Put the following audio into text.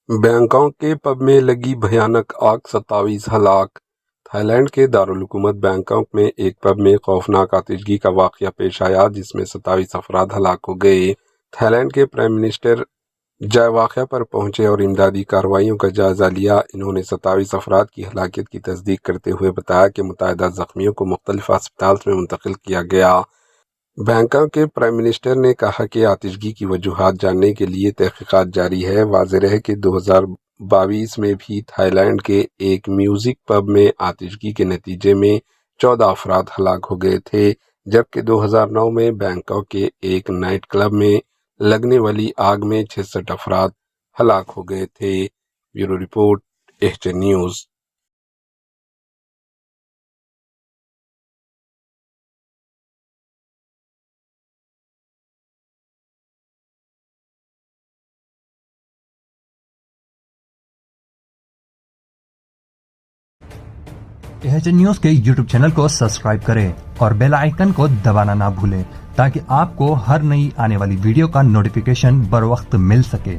Bangkok के pub में लगी भयानक आग, 27 हलाक। थाईलैंड के दारुल-हुकूमत बैंकॉक में एक पब में खौफनाक आतिशगी का वाकया पेश आया, जिसमें 27 अफराद हलाक हो गए। थाईलैंड के प्राइम मिनिस्टर वाक़या पर पहुंचे और इमदादी कार्रवाइयों का जायजा लिया। इन्होंने 27 अफराद की हलाकत की तस्दीक करते हुए बताया कि मुतअद्दिद ज़ख्मियों को मुख्तलिफ अस्पताल में मुंतकिल किया गया। बैंकॉक के प्राइम मिनिस्टर ने कहा कि आतिशगी की वजूहात जानने के लिए तहकीकात जारी है। वाज़ेह रहे कि 2022 में भी थाईलैंड के एक म्यूजिक पब में आतिशगी के नतीजे में 14 अफराद हलाक हो गए थे, जबकि 2009 में बैंकॉक के एक नाइट क्लब में लगने वाली आग में 66 अफराद हलाक हो गए थे। Bureau report, H N news. H N news के यूट्यूब चैनल को सब्सक्राइब करें और बेल आइकन को दबाना ना भूलें ताकि आपको हर नई आने वाली वीडियो का नोटिफिकेशन बर वक्त मिल सके।